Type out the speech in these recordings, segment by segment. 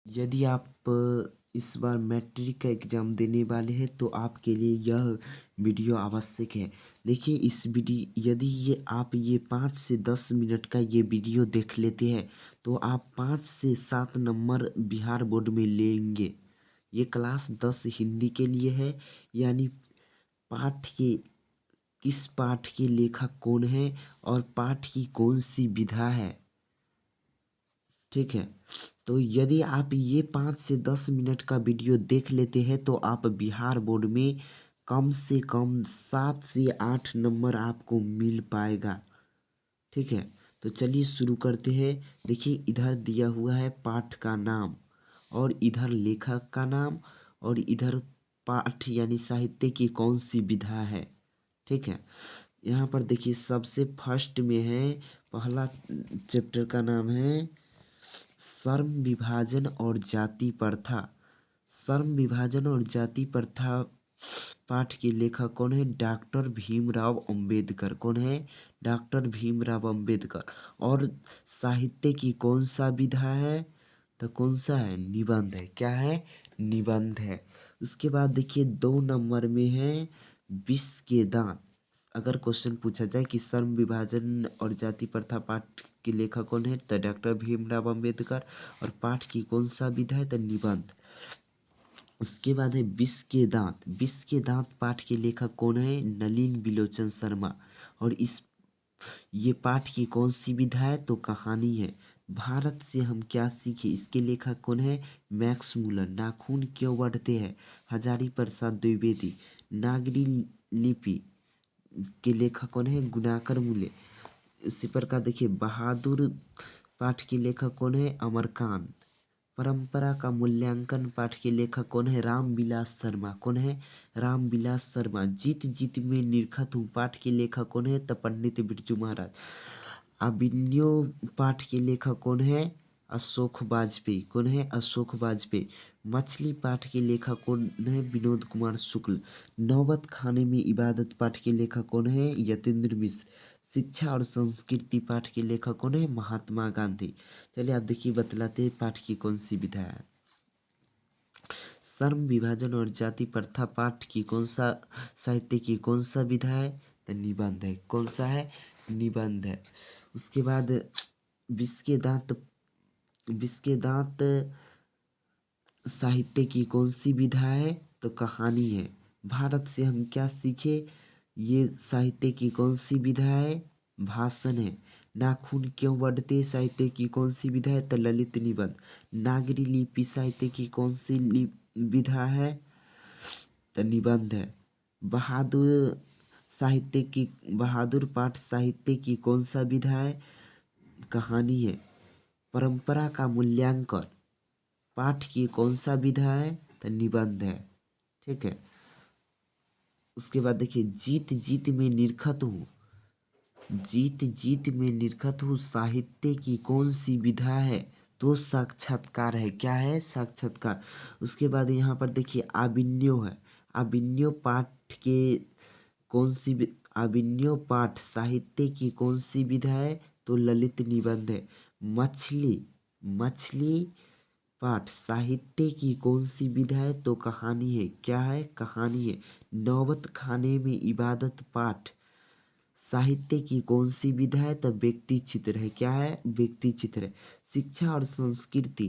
यदि आप इस बार मैट्रिक का एग्ज़ाम देने वाले हैं तो आपके लिए यह वीडियो आवश्यक है। देखिए इस यदि ये 5 से 10 मिनट का ये वीडियो देख लेते हैं तो आप 5 से 7 नंबर बिहार बोर्ड में लेंगे। ये क्लास 10 हिंदी के लिए है, यानी पाठ के किस पाठ के लेखक कौन है और पाठ की कौन सी विधा है। ठीक है, तो यदि आप ये 5 से 10 मिनट का वीडियो देख लेते हैं तो आप बिहार बोर्ड में कम से कम 7 से 8 नंबर आपको मिल पाएगा। ठीक है, तो चलिए शुरू करते हैं। देखिए इधर दिया हुआ है पाठ का नाम और इधर लेखक का नाम और इधर पाठ यानी साहित्य की कौन सी विधा है। ठीक है, यहाँ पर देखिए सबसे फर्स्ट में है, पहला चैप्टर का नाम है श्रम विभाजन और जाति प्रथा। श्रम विभाजन और जाति प्रथा पाठ के लेखक कौन है? डॉक्टर भीमराव अंबेडकर। कौन है? डॉक्टर भीमराव अंबेडकर। और साहित्य की कौन सा विधा है? तो कौन सा है? निबंध है। क्या है? निबंध है। उसके बाद देखिए 2 नंबर में है विष के दांत। अगर क्वेश्चन पूछा जाए कि श्रम विभाजन और जाति प्रथा पाठ के लेखक कौन है, तो डॉक्टर भीमराव अंबेडकर। और पाठ की कौन सा विधा है? तो निबंध। उसके बाद है विष के दांत। विष के दांत पाठ के लेखक कौन है? नलिन बिलोचन शर्मा। और ये पाठ की कौन सी विधा है? तो कहानी है। भारत से हम क्या सीखे, इसके लेखक कौन है? Max Muller. नाखून क्यों बढ़ते हैं? हजारी प्रसाद द्विवेदी। नागरी लिपि के लेखक कौन है? गुणाकर मूले। इसी प्रकार देखिए बहादुर पाठ के लेखक कौन है? अमरकांत। परंपरा का मूल्यांकन पाठ के लेखक कौन है? रामविलास शर्मा। कौन है? रामविलास शर्मा। जीत जीत में निरखत हूँ पाठ के लेखक कौन है? तो पंडित बिरजू महाराज। अभिनयो पाठ के लेखक कौन है? अशोक वाजपेयी। कौन है? अशोक वाजपेयी। मछली पाठ के लेखक कौन है? विनोद कुमार शुक्ल। नौबत खाने में इबादत पाठ के लेखक कौन है? यतीन्द्र मिश्र। शिक्षा और संस्कृति पाठ के लेखक कौन है? महात्मा गांधी। चलिए आप देखिए बतलाते हैं पाठ की कौन सी विधा है। श्रम विभाजन और जाति प्रथा पाठ की कौन सा साहित्य की कौन सा विधा है? तो निबंध है। कौन सा है? निबंध है। उसके बाद विष के दांत साहित्य की कौन सी विधा है? तो कहानी है। भारत से हम क्या सीखे, ये साहित्य की कौन सी विधा है? भाषण है। नाखून क्यों बढ़ते साहित्य की कौन सी विधा है? तो ललित निबंध। नागरी लिपि साहित्य की कौन सी विधा है? तो निबंध है। बहादुर पाठ साहित्य की कौन सा विधा है? कहानी है। परंपरा का मूल्यांकन पाठ की कौन सा विधा है? तो निबंध है। ठीक है, उसके बाद देखिए जीत जीत में निरखत हूँ। जीत जीत में निरखत हूँ साहित्य की कौन सी विधा है? तो साक्षात्कार है। क्या है? साक्षात्कार। उसके बाद यहाँ पर देखिए आबिन्यो है। आबिन्यो पाठ के कौन सी आबिन्यो पाठ साहित्य की कौन सी विधा है? तो ललित निबंध है। मछली पाठ साहित्य की कौन सी विधा है? तो कहानी है। क्या है? कहानी है। नौबत खाने में इबादत पाठ साहित्य की कौन सी विधा है? तो व्यक्ति चित्र है। क्या है? व्यक्ति चित्र है। शिक्षा और संस्कृति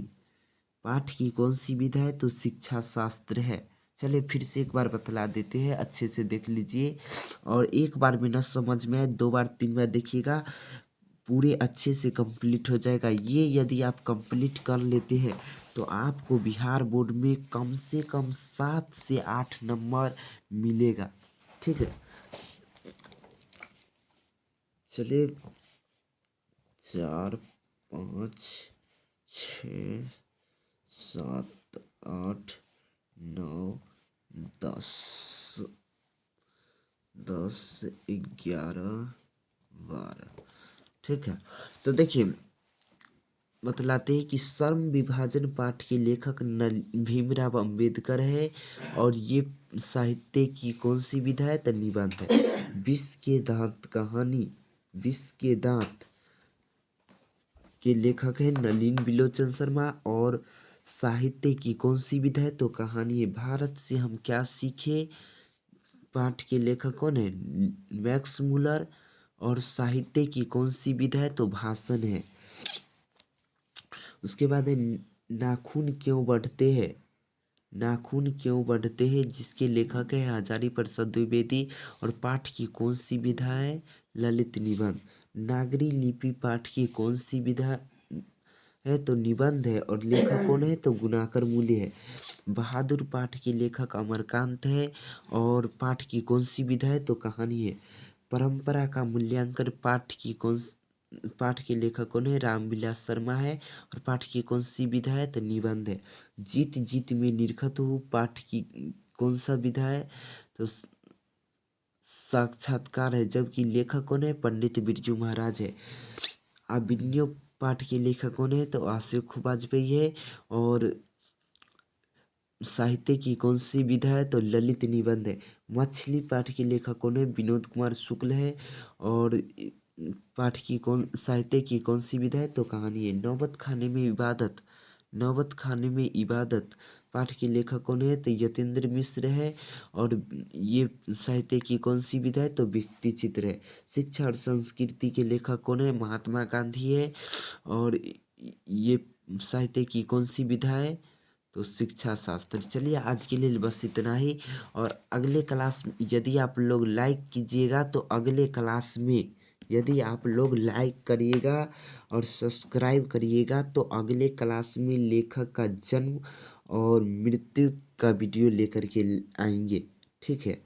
पाठ की कौन सी विधा है? तो शिक्षा शास्त्र है। चलिए फिर से एक बार बतला देते हैं, अच्छे से देख लीजिए। और एक बार में न समझ में आए 2 बार 3 बार देखिएगा, पूरे अच्छे से कंप्लीट हो जाएगा। ये यदि आप कंप्लीट कर लेते हैं तो आपको बिहार बोर्ड में कम से कम 7 से 8 नंबर मिलेगा। ठीक है, चलिए 4 5 6 7 8 9 10 10 11 12। ठीक है, तो देखिए बतलाते हैं कि श्रम विभाजन पाठ के लेखक भीमराव अंबेडकर है। और ये साहित्य की कौन सी विधा है? तो निबंध है। विष के दांत कहानी, विष के दांत के लेखक है नलिन बिलोचन शर्मा। और साहित्य की कौन सी विधा है? तो कहानी है। भारत से हम क्या सीखे? पाठ के लेखक कौन है? Max Muller. और साहित्य की कौन सी विधा है? तो भाषण है। उसके बाद है नाखून क्यों बढ़ते हैं? नाखून क्यों बढ़ते हैं, जिसके लेखक है हजारी प्रसाद द्विवेदी। और पाठ की कौन सी विधा है? ललित निबंध। नागरी लिपि पाठ की कौन सी विधा है? तो निबंध है। और लेखक कौन है? तो गुणाकर मूल्य है। बहादुर पाठ के लेखक अमरकांत है। और पाठ की कौन सी विधा है? तो कहानी है। परंपरा का मूल्यांकन पाठ के लेखक कौन है? रामविलास शर्मा है। और पाठ की कौन सी विधा है? तो निबंध है। जीत जीत में निरखत हूँ पाठ की कौन सा विधा है? तो साक्षात्कार है। जबकि लेखक कौन है? पंडित बिरजू महाराज है। अभिनव पाठ के लेखक कौन है? तो अशोक वाजपेयी है। और साहित्य की कौन सी विधा है? तो ललित निबंध है। मछली पाठ के लेखक कौन है? विनोद कुमार शुक्ल है। और साहित्य की कौन सी विधा है? तो कहानी है। नौबत खाने में इबादत। नौबत खाने में इबादत पाठ के लेखक कौन है? तो यतेंद्र मिश्र है। और ये साहित्य की कौन सी विधा है? तो व्यक्ति चित्र है। शिक्षा और संस्कृति के लेखक कौन है? महात्मा गांधी है। और ये साहित्य की कौन सी विधा है? तो शिक्षा शास्त्र। चलिए आज के लिए बस इतना ही। और अगले क्लास में यदि आप लोग लाइक कीजिएगा तो अगले क्लास में यदि आप लोग लाइक करिएगा और सब्सक्राइब करिएगा तो अगले क्लास में लेखक का जन्म और मृत्यु का वीडियो लेकर के आएंगे। ठीक है।